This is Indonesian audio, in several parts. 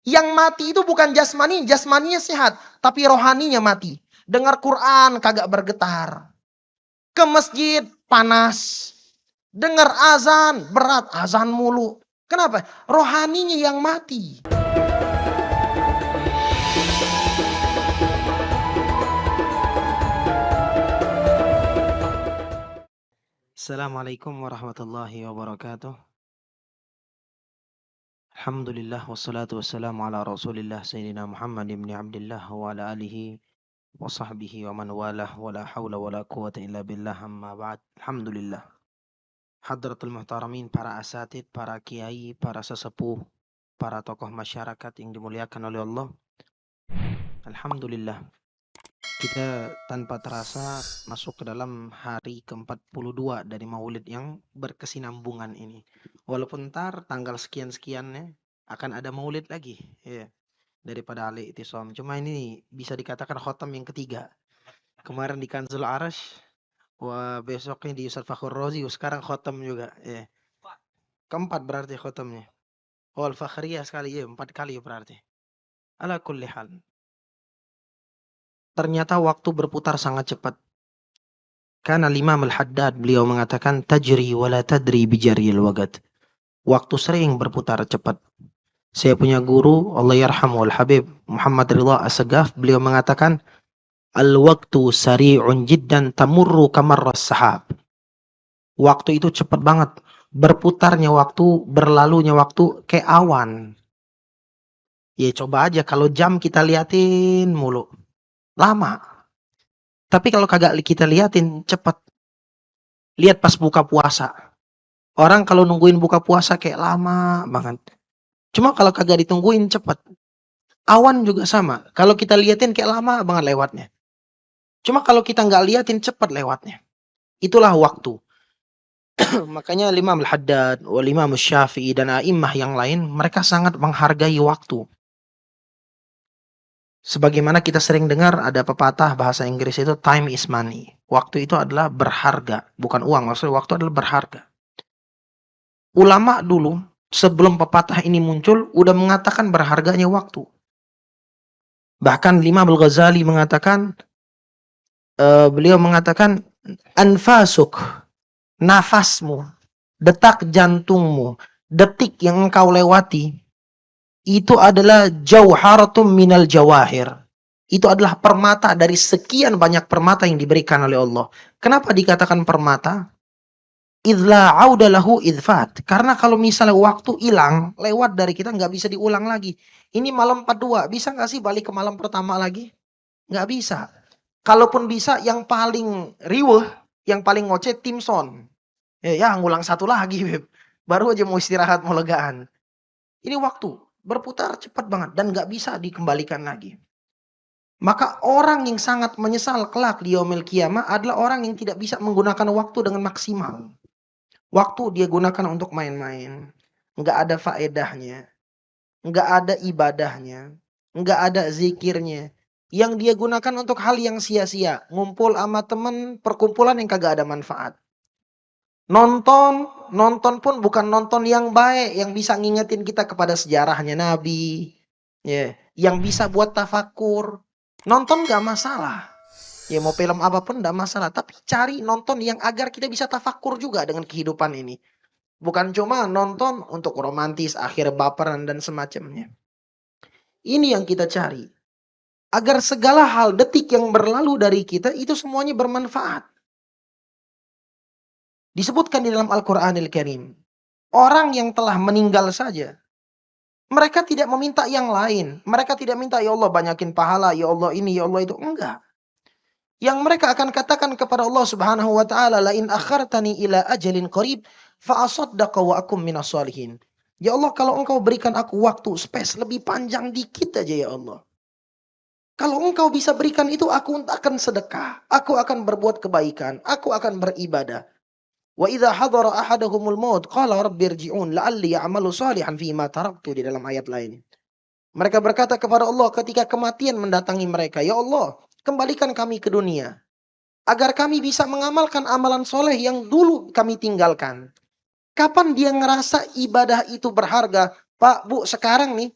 Yang mati itu bukan jasmaninya sehat, tapi rohaninya mati. Dengar Quran kagak bergetar. Ke masjid panas. Dengar azan berat, azan mulu. Kenapa? Rohaninya yang mati. Assalamualaikum warahmatullahi wabarakatuh. Alhamdulillah wassalatu wassalamu ala Rasulillah Sayyidina Muhammad ibn Abdullah wa ala alihi wa sahbihi wa man walah wa la hawla wa la quwata illa billah amma ba'd. Alhamdulillah. Hadratul muhtaramin, para asatid, para kiai, para sesepuh, para tokoh masyarakat yang dimuliakan oleh Allah. Alhamdulillah. Kita tanpa terasa masuk ke dalam hari ke-42 dari Maulid yang berkesinambungan ini. Walaupun ntar tanggal sekian-sekiannya akan ada Maulid lagi, ya, daripada Ali Itisam. Cuma ini bisa dikatakan khotam yang ketiga. Kemarin di Kanzul Arash, wah besoknya di Ustadz Fakhr Razi, sekarang khotam juga, ya. Keempat berarti khotamnya. Oh, Al-Fakhriyah sekali, ya, 4 kali berarti. Ala kulli hal. Ternyata waktu berputar sangat cepat. Karena Imam Al-Haddad beliau mengatakan tajri wala tadri bijaril waqt. Waktu sering berputar cepat. Saya punya guru Allah yarhamu al-habib Muhammad Ridha As-Sagaf, beliau mengatakan al-waqtu sari'un jiddan tamurru kamarras sahab. Waktu itu cepat banget. Berputarnya waktu, berlalunya waktu kayak awan. Ya coba aja kalau jam kita liatin mulu. Lama. Tapi kalau kagak kita liatin cepat. Lihat pas buka puasa. Orang kalau nungguin buka puasa kayak lama banget. Cuma kalau kagak ditungguin cepat. Awan juga sama. Kalau kita liatin kayak lama banget lewatnya. Cuma kalau kita nggak liatin cepat lewatnya. Itulah waktu. Makanya Imam Al-Haddad, Imam Syafi'i dan a'immah yang lain, mereka sangat menghargai waktu. Sebagaimana kita sering dengar ada pepatah bahasa Inggris itu time is money. Waktu itu adalah berharga, bukan uang. Maksudnya waktu adalah berharga. Ulama dulu sebelum pepatah ini muncul udah mengatakan berharganya waktu. Bahkan Imam Al-Ghazali mengatakan, beliau mengatakan anfasuk, nafasmu, detak jantungmu, detik yang engkau lewati itu adalah jauharatum minal jawahir. Itu adalah permata dari sekian banyak permata yang diberikan oleh Allah. Kenapa dikatakan permata? Idla audalahu idfat. Karena kalau misalnya waktu hilang, lewat dari kita nggak bisa diulang lagi. Ini malam 42, bisa nggak sih balik ke malam pertama lagi? Nggak bisa. Kalaupun bisa, yang paling riweh, yang paling ngoceh tim son. Ya, ngulang satu lagi, Beb. Baru aja mau istirahat, mau legaan. Ini waktu berputar cepat banget dan nggak bisa dikembalikan lagi. Maka orang yang sangat menyesal kelak di yaumil qiyamah adalah orang yang tidak bisa menggunakan waktu dengan maksimal. Waktu dia gunakan untuk main-main. Nggak ada faedahnya. Nggak ada ibadahnya. Nggak ada zikirnya. Yang dia gunakan untuk hal yang sia-sia. Ngumpul sama temen, perkumpulan yang kagak ada manfaat. Nonton pun bukan nonton yang baik, yang bisa ngingetin kita kepada sejarahnya Nabi, ya, yang bisa buat tafakur. Nonton gak masalah, ya mau film apapun gak masalah, tapi cari nonton yang agar kita bisa tafakur juga dengan kehidupan ini. Bukan cuma nonton untuk romantis, akhir baperan dan semacamnya. Ini yang kita cari. Agar segala hal detik yang berlalu dari kita itu semuanya bermanfaat. Disebutkan di dalam Al-Quranil Karim. Orang yang telah meninggal saja. Mereka tidak meminta yang lain. Mereka tidak minta, ya Allah banyakin pahala, ya Allah ini, ya Allah itu. Enggak. Yang mereka akan katakan kepada Allah Subhanahu wa taala, la in akhartani ila ajalin qarib fa asaddaqa wa akum minas solihin. Ya Allah, kalau engkau berikan aku waktu space lebih panjang dikit aja ya Allah. Kalau engkau bisa berikan itu, aku akan sedekah, aku akan berbuat kebaikan, aku akan beribadah. Wa idza hadara ahadahumul maut qala rabbirji'un la'alli a'malu shalihan fima taraktu, di dalam ayat lain. Mereka berkata kepada Allah ketika kematian mendatangi mereka, ya Allah, kembalikan kami ke dunia agar kami bisa mengamalkan amalan soleh yang dulu kami tinggalkan. Kapan dia ngerasa ibadah itu berharga? Pak, Bu, sekarang nih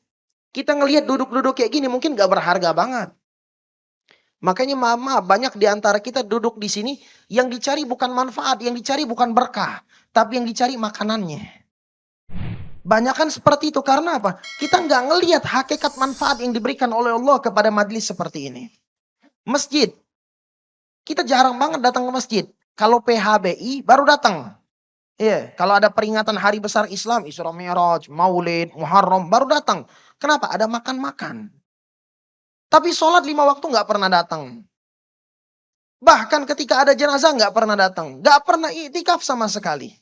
Kita ngelihat duduk-duduk kayak gini mungkin gak berharga banget. Makanya mama banyak di antara kita duduk di sini yang dicari bukan manfaat, yang dicari bukan berkah, tapi yang dicari makanannya. Banyak kan seperti itu karena apa? Kita nggak ngelihat hakikat manfaat yang diberikan oleh Allah kepada majelis seperti ini. Masjid, kita jarang banget datang ke masjid. Kalau PHBI baru datang. Iya, kalau ada peringatan hari besar Islam, Isra Mi'raj, Maulid, Muharram, baru datang. Kenapa? Ada makan-makan. Tapi sholat 5 waktu nggak pernah datang. Bahkan ketika ada jenazah nggak pernah datang. Nggak pernah iktikaf sama sekali.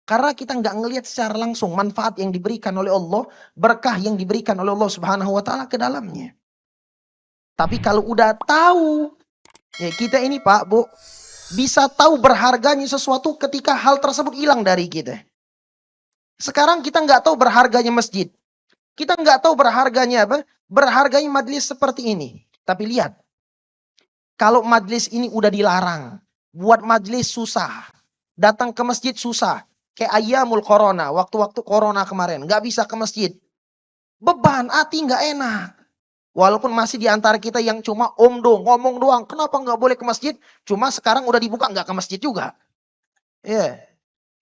Karena kita nggak ngelihat secara langsung manfaat yang diberikan oleh Allah, berkah yang diberikan oleh Allah Subhanahu wa taala ke dalamnya. Tapi kalau udah tahu, ya kita ini Pak, Bu, bisa tahu berharganya sesuatu ketika hal tersebut hilang dari kita. Sekarang kita nggak tahu berharganya masjid. Kita nggak tahu berharganya apa? Berharganya majelis seperti ini. Tapi lihat, kalau majelis ini udah dilarang, buat majelis susah, datang ke masjid susah. Kayak ayamul corona, waktu-waktu corona kemarin, nggak bisa ke masjid. Beban hati nggak enak. Walaupun masih di antara kita yang cuma omdo, ngomong doang, kenapa nggak boleh ke masjid? Cuma sekarang udah dibuka nggak ke masjid juga. Ya. Yeah.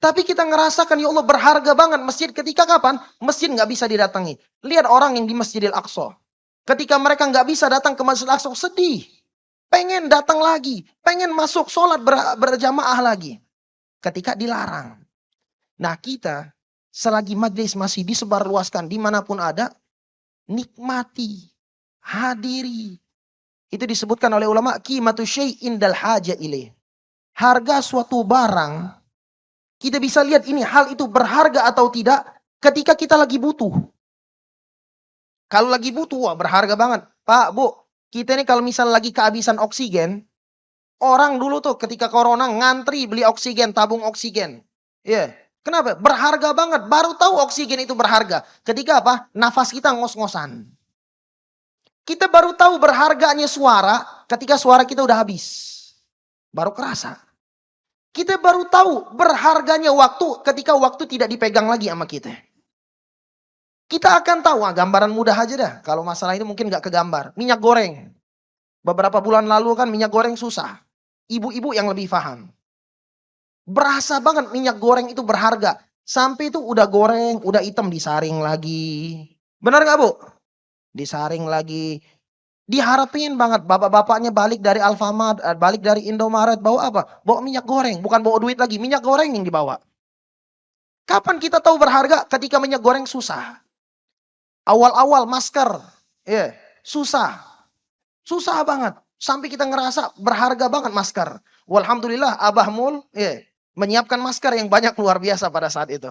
Tapi kita ngerasakan ya Allah berharga banget masjid ketika kapan? Masjid nggak bisa didatangi. Lihat orang yang di Masjidil Aqsa. Ketika mereka nggak bisa datang ke Masjidil Aqsa sedih. Pengen datang lagi, pengen masuk sholat berjamaah lagi. Ketika dilarang. Nah kita selagi majelis masih disebarluaskan dimanapun ada, nikmati, hadiri. Itu disebutkan oleh ulama, qimatu syai'in dal haja ilaih. Harga suatu barang, kita bisa lihat ini hal itu berharga atau tidak ketika kita lagi butuh. Kalau lagi butuh, wah berharga banget. Pak, Bu, kita ini kalau misal lagi kehabisan oksigen, orang dulu tuh ketika corona ngantri beli oksigen, tabung oksigen. Iya. Yeah. Kenapa? Berharga banget. Baru tahu oksigen itu berharga. Ketika apa? Nafas kita ngos-ngosan. Kita baru tahu berharganya suara ketika suara kita udah habis. Baru kerasa. Kita baru tahu berharganya waktu ketika waktu tidak dipegang lagi sama kita. Kita akan tahu, gambaran mudah aja dah. Kalau masalah ini mungkin gak kegambar. Minyak goreng. Beberapa bulan lalu kan minyak goreng susah. Ibu-ibu yang lebih paham. Berasa banget minyak goreng itu berharga. Sampai itu udah goreng, udah hitam disaring lagi. Benar gak Bu? Disaring lagi. Diharapin banget bapak-bapaknya balik dari Alfamart, balik dari Indomaret. Bawa apa? Bawa minyak goreng. Bukan bawa duit lagi, minyak goreng yang dibawa. Kapan kita tahu berharga? Ketika minyak goreng susah. Awal-awal masker. Susah. Susah banget. Sampai kita ngerasa berharga banget masker. Walhamdulillah Abah Mul menyiapkan masker yang banyak luar biasa pada saat itu.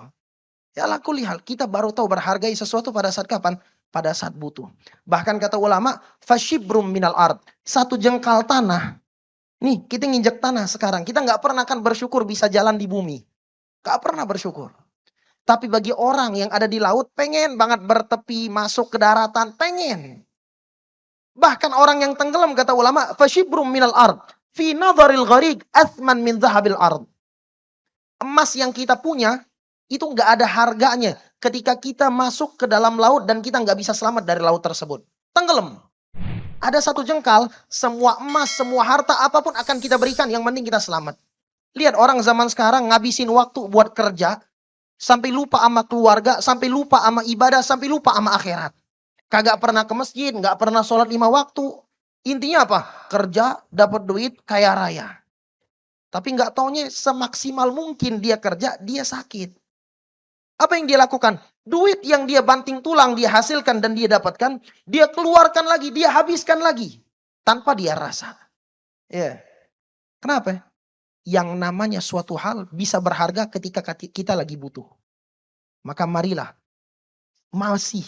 Ya ala kulli hal, kita baru tahu berhargai sesuatu pada saat kapan? Pada saat butuh. Bahkan kata ulama, fashibrum minal ard. Satu jengkal tanah. Nih, kita nginjek tanah sekarang. Kita nggak pernah kan bersyukur bisa jalan di bumi. Nggak pernah bersyukur. Tapi bagi orang yang ada di laut, pengen banget bertepi, masuk ke daratan, pengen. Bahkan orang yang tenggelam, kata ulama, fashibrum minal ard. Fi nadharil gharig athman min zahabil ard. Emas yang kita punya, itu nggak ada harganya ketika kita masuk ke dalam laut dan kita nggak bisa selamat dari laut tersebut. Tenggelam. Ada satu jengkal, semua emas, semua harta, apapun akan kita berikan, yang penting kita selamat. Lihat orang zaman sekarang ngabisin waktu buat kerja, sampai lupa sama keluarga, sampai lupa sama ibadah, sampai lupa sama akhirat. Kagak pernah ke masjid, nggak pernah sholat 5 waktu. Intinya apa? Kerja, dapat duit, kaya raya. Tapi nggak taunya semaksimal mungkin dia kerja, dia sakit. Apa yang dia lakukan? Duit yang dia banting tulang, dia hasilkan dan dia dapatkan, dia keluarkan lagi, dia habiskan lagi. Tanpa dia rasa. Ya. Kenapa? Yang namanya suatu hal bisa berharga ketika kita lagi butuh. Maka marilah. Masih,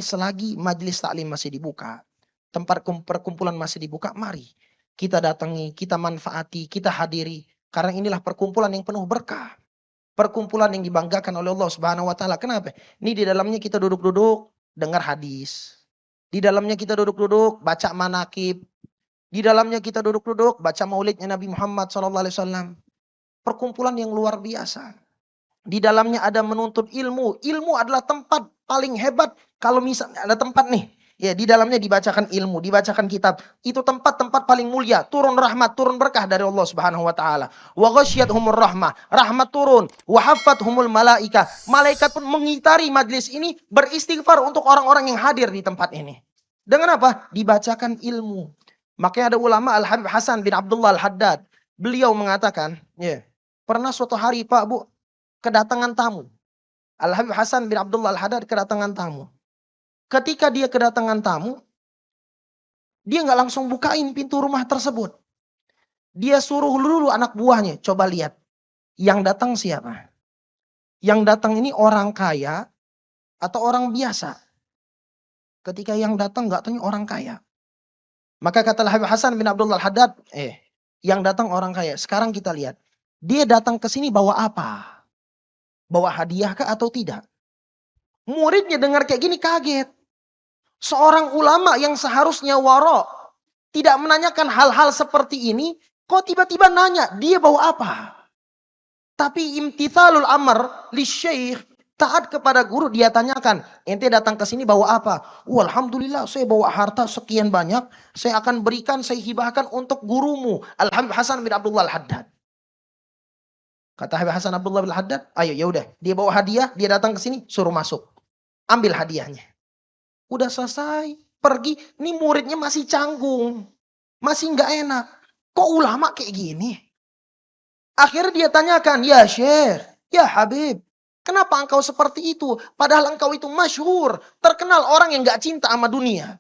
selagi majelis taklim masih dibuka. Tempat perkumpulan masih dibuka, mari. Kita datangi, kita manfaati, kita hadiri. Karena inilah perkumpulan yang penuh berkah. Perkumpulan yang dibanggakan oleh Allah Subhanahu wa taala. Kenapa? Ini di dalamnya kita duduk-duduk dengar hadis. Di dalamnya kita duduk-duduk baca manakib. Di dalamnya kita duduk-duduk baca maulidnya Nabi Muhammad SAW. Perkumpulan yang luar biasa. Di dalamnya ada menuntut ilmu. Ilmu adalah tempat paling hebat kalau misalnya ada tempat nih, ya di dalamnya dibacakan ilmu, dibacakan kitab. Itu tempat-tempat paling mulia, turun rahmat, turun berkah dari Allah Subhanahu wa taala. Wa ghasyiyatuhumur rahmah, rahmat turun, wa haffathumul malaika. Malaikat pun mengitari majlis ini beristighfar untuk orang-orang yang hadir di tempat ini. Dengan apa? Dibacakan ilmu. Makanya ada ulama Al-Habib Hasan bin Abdullah Al-Haddad. Beliau mengatakan, ya, pernah suatu hari Pak Bu kedatangan tamu. Al-Habib Hasan bin Abdullah Al-Haddad kedatangan tamu. Ketika dia kedatangan tamu, dia nggak langsung bukain pintu rumah tersebut. Dia suruh dulu anak buahnya, coba lihat. Yang datang siapa? Yang datang ini orang kaya atau orang biasa? Ketika yang datang nggak tanya orang kaya. Maka kata Al-Habib Hasan bin Abdullah Al-Haddad, yang datang orang kaya. Sekarang kita lihat. Dia datang ke sini bawa apa? Bawa hadiah kah atau tidak? Muridnya dengar kayak gini kaget. Seorang ulama yang seharusnya waro, tidak menanyakan hal-hal seperti ini, kok tiba-tiba nanya, dia bawa apa? Tapi imtithalul amr li syekh, taat kepada guru, dia tanyakan, ente datang ke sini bawa apa? Alhamdulillah saya bawa harta sekian banyak, saya akan berikan, saya hibahkan untuk gurumu, Al-Habib Hasan bin Abdullah Al-Haddad. Kata Habib Hasan Abdullah bin Al-Haddad, ayo ya udah, dia bawa hadiah, dia datang ke sini, suruh masuk. Ambil hadiahnya. Udah selesai, pergi, ini muridnya masih canggung. Masih nggak enak. Kok ulama kayak gini? Akhirnya dia tanyakan, ya Syekh, ya Habib, kenapa engkau seperti itu? Padahal engkau itu masyhur, terkenal orang yang nggak cinta sama dunia.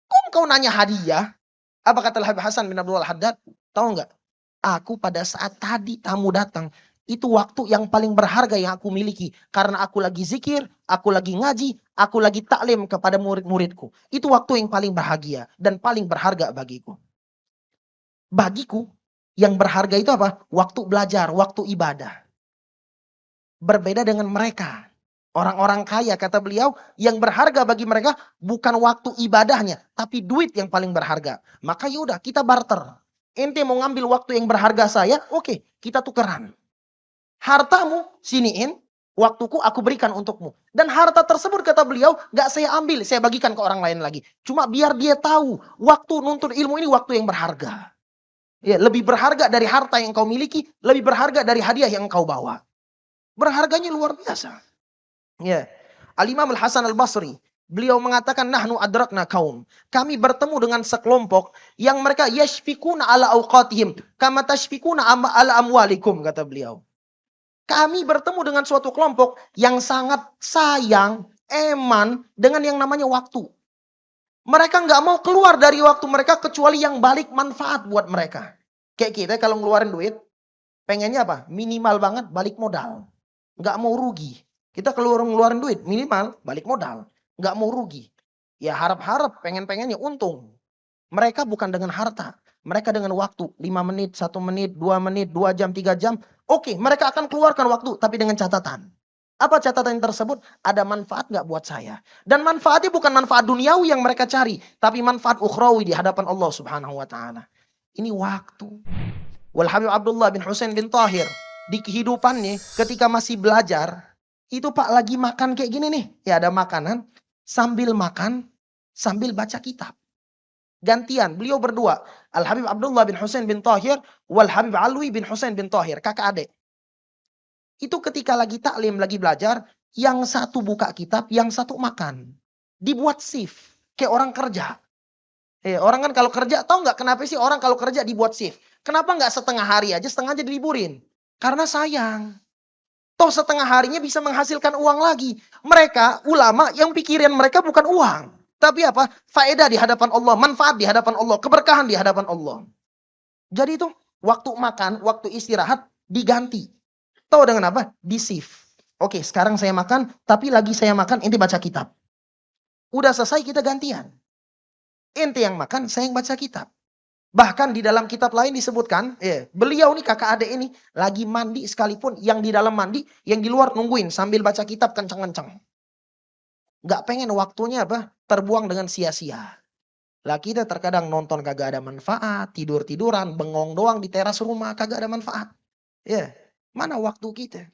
Kok engkau nanya hadiah? Apa kata Habib Hasan bin Abdullah Al-Haddad? Tahu nggak? Aku pada saat tadi tamu datang, itu waktu yang paling berharga yang aku miliki. Karena aku lagi zikir, aku lagi ngaji, aku lagi taklim kepada murid-muridku. Itu waktu yang paling bahagia dan paling berharga bagiku. Bagiku, yang berharga itu apa? Waktu belajar, waktu ibadah. Berbeda dengan mereka. Orang-orang kaya, kata beliau, yang berharga bagi mereka bukan waktu ibadahnya, tapi duit yang paling berharga. Maka yaudah, kita barter. Ente mau ngambil waktu yang berharga saya, oke, kita tukeran. Hartamu, siniin, waktuku aku berikan untukmu. Dan harta tersebut, kata beliau, gak saya ambil, saya bagikan ke orang lain lagi. Cuma biar dia tahu, waktu nuntut ilmu ini waktu yang berharga. Ya, lebih berharga dari harta yang kau miliki, lebih berharga dari hadiah yang kau bawa. Berharganya luar biasa. Ya. Al-Imam Al-Hasan Al-Basri, beliau mengatakan, nahnu adrakna kaum. Kami bertemu dengan sekelompok yang mereka yashfikuna ala awqatihim kama tashfikuna ala amwalikum, kata beliau. Kami bertemu dengan suatu kelompok yang sangat sayang, eman dengan yang namanya waktu. Mereka nggak mau keluar dari waktu mereka kecuali yang balik manfaat buat mereka. Kayak kita kalau ngeluarin duit, pengennya apa? Minimal banget balik modal. Nggak mau rugi. Kita ngeluarin duit, minimal balik modal. Nggak mau rugi. Ya harap-harap, pengen-pengennya untung. Mereka bukan dengan harta. Mereka dengan waktu. 5 menit, 1 menit, 2 menit, 2 jam, 3 jam. Oke, mereka akan keluarkan waktu. Tapi dengan catatan. Apa catatan tersebut? Ada manfaat nggak buat saya? Dan manfaatnya bukan manfaat duniawi yang mereka cari. Tapi manfaat ukhrawi di hadapan Allah Subhanahu wa ta'ala. Ini waktu. Wal Habib Abdullah bin Husain bin Tahir. Di kehidupannya ketika masih belajar. Itu Pak lagi makan kayak gini nih. Ya ada makanan. Sambil makan. Sambil baca kitab. Gantian. Beliau berdua. Al Habib Abdullah bin Husain bin Tahir. Wal Habib Alwi bin Husain bin Tahir. Kakak adik. Itu ketika lagi taklim, lagi belajar. Yang satu buka kitab. Yang satu makan. Dibuat shift. Kayak orang kerja. Orang kan kalau kerja. Tahu nggak kenapa sih orang kalau kerja dibuat shift? Kenapa nggak setengah hari aja, setengah aja diliburin? Karena sayang. Toh setengah harinya bisa menghasilkan uang lagi. Mereka, ulama, yang pikiran mereka bukan uang. Tapi apa? Faedah di hadapan Allah, manfaat di hadapan Allah, keberkahan di hadapan Allah. Jadi itu, waktu makan, waktu istirahat, diganti. Tahu dengan apa? Di shift. Oke, sekarang saya makan, tapi lagi saya makan, ente baca kitab. Udah selesai, kita gantian. Ente yang makan, saya yang baca kitab. Bahkan di dalam kitab lain disebutkan, beliau nih kakak adik ini lagi mandi sekalipun, yang di dalam mandi, yang di luar nungguin sambil baca kitab kencang-kencang. Gak pengen waktunya apa? Terbuang dengan sia-sia. Lah kita terkadang nonton kagak ada manfaat, tidur-tiduran, bengong doang di teras rumah kagak ada manfaat. Mana waktu kita?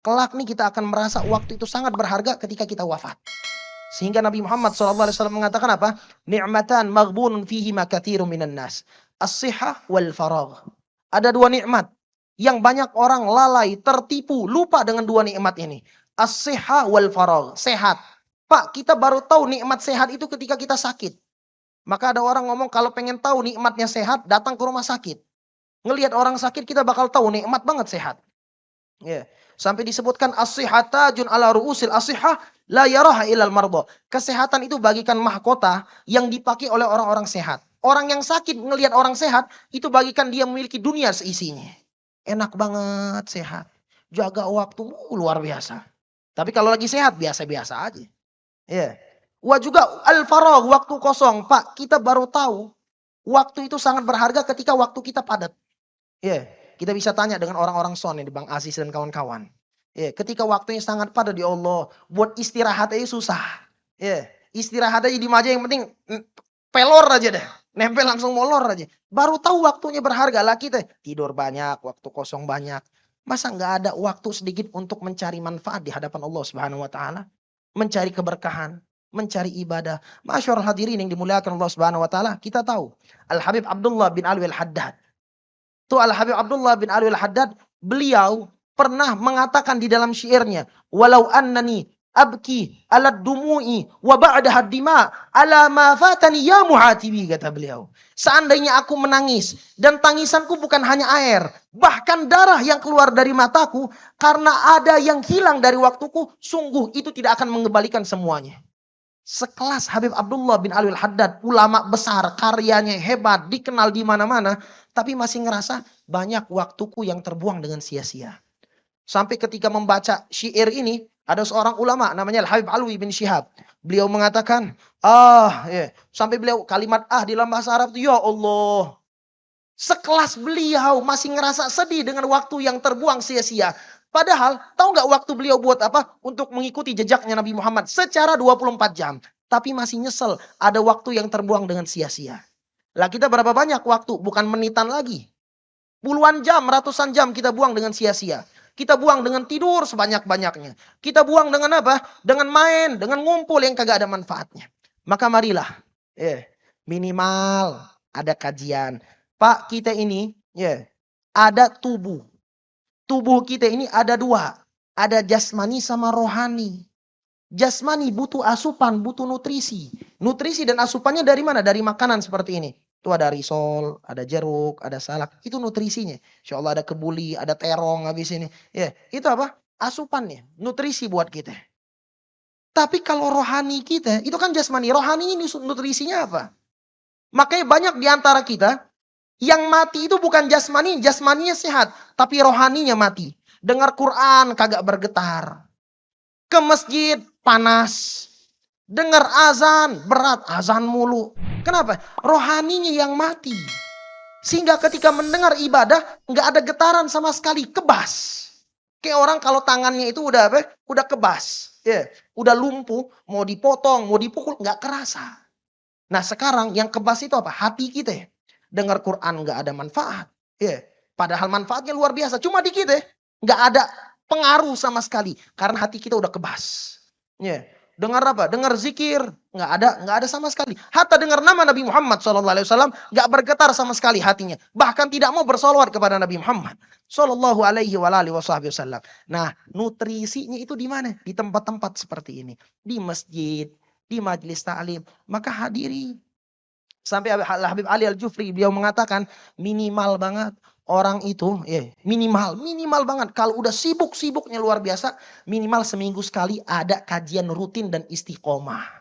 Kelak nih kita akan merasa waktu itu sangat berharga ketika kita wafat. Sehingga Nabi Muhammad SAW mengatakan apa? Ni'matan maghbunun fihi ma katsirun minan nas. As-sihah wal faragh. Ada dua nikmat yang banyak orang lalai, tertipu, lupa dengan dua nikmat ini. As-sihah wal faragh. Sehat. Pak, kita baru tahu nikmat sehat itu ketika kita sakit. Maka ada orang ngomong kalau pengen tahu nikmatnya sehat, datang ke rumah sakit. Ngelihat orang sakit kita bakal tahu nikmat banget sehat. Ya. Sampai disebutkan as-sihhatajun ala ru'usil as-sihhah la yaraha ilal marda. Kesehatan itu bagikan mahkota yang dipakai oleh orang-orang sehat. Orang yang sakit ngelihat orang sehat itu bagikan dia memiliki dunia seisinya. Enak banget sehat. Jaga waktu luar biasa. Tapi kalau lagi sehat biasa-biasa aja. Ya. Wah juga al-faragh, waktu kosong. Pak, kita baru tahu waktu itu sangat berharga ketika waktu kita padat. Ya, kita bisa tanya dengan orang-orang son di Bang Aziz dan kawan-kawan. Ya, ketika waktunya sangat padat di Allah, buat istirahat aja susah. Ya, istirahat aja di meja yang penting pelor aja deh. Nempel langsung molor aja. Baru tahu waktunya berharga lah kita. Tidur banyak, waktu kosong banyak. Masa nggak ada waktu sedikit untuk mencari manfaat di hadapan Allah Subhanahu wa taala? Mencari keberkahan, mencari ibadah. Masyarul hadirin yang dimuliakan Allah Subhanahu wa taala, kita tahu Al-Habib Abdullah bin Alwi Al-Haddad. Tuh Al-Habib Abdullah bin Alwi Al-Haddad, beliau pernah mengatakan di dalam syairnya, walau annani abki ala dumu'i wa ba'daha dima ala ma fatani ya muhatibi, kata beliau. Seandainya aku menangis dan tangisanku bukan hanya air, bahkan darah yang keluar dari mataku karena ada yang hilang dari waktuku, sungguh itu tidak akan mengembalikan semuanya. Sekelas Habib Abdullah bin Alwi Al-Haddad, ulama besar, karyanya hebat, dikenal di mana-mana, tapi masih ngerasa banyak waktuku yang terbuang dengan sia-sia. Sampai ketika membaca syair ini, ada seorang ulama namanya Al-Habib Alwi bin Syihab. Beliau mengatakan, sampai beliau kalimat di dalam bahasa Arab itu, ya Allah. Sekelas beliau masih ngerasa sedih dengan waktu yang terbuang sia-sia. Padahal, tahu nggak waktu beliau buat apa? Untuk mengikuti jejaknya Nabi Muhammad secara 24 jam. Tapi masih nyesel ada waktu yang terbuang dengan sia-sia. Lah kita berapa banyak waktu? Bukan menitan lagi. Puluhan jam, ratusan jam kita buang dengan sia-sia. Kita buang dengan tidur sebanyak-banyaknya. Kita buang dengan apa? Dengan main, dengan ngumpul yang kagak ada manfaatnya. Maka marilah, minimal ada kajian. Pak, kita ini ada tubuh. Tubuh kita ini ada dua. Ada jasmani sama rohani. Jasmani butuh asupan, butuh nutrisi. Nutrisi dan asupannya dari mana? Dari makanan seperti ini. Itu ada risol, ada jeruk, ada salak. Itu nutrisinya. Insya Allah ada kebuli, ada terong habis ini. Ya, itu apa? Asupannya. Nutrisi buat kita. Tapi kalau rohani kita, itu kan jasmani. Rohani ini nutrisinya apa? Makanya banyak di antara kita yang mati itu bukan jasmani, jasmaninya sehat, tapi rohaninya mati. Dengar Quran kagak bergetar. Ke masjid panas. Dengar azan berat, azan mulu. Kenapa? Rohaninya yang mati. Sehingga ketika mendengar ibadah nggak ada getaran sama sekali, kebas. Kayak orang kalau tangannya itu udah apa? Udah kebas. Udah lumpuh, mau dipotong, mau dipukul nggak kerasa. Nah, sekarang yang kebas itu apa? Hati kita. Dengar Quran nggak ada manfaat. Padahal manfaatnya luar biasa. Cuma di kita nggak ada pengaruh sama sekali. Karena hati kita udah kebas. Dengar apa? Dengar zikir. Nggak ada sama sekali. Hatta dengar nama Nabi Muhammad SAW nggak bergetar sama sekali hatinya. Bahkan tidak mau bersolawat kepada Nabi Muhammad SAW. Nah, nutrisinya itu di mana? Di tempat-tempat seperti ini. Di masjid, di majelis ta'lim. Maka hadiri. Sampai Habib Ali Al-Jufri beliau mengatakan minimal banget orang itu minimal banget kalau udah sibuknya luar biasa minimal seminggu sekali ada kajian rutin dan istiqomah.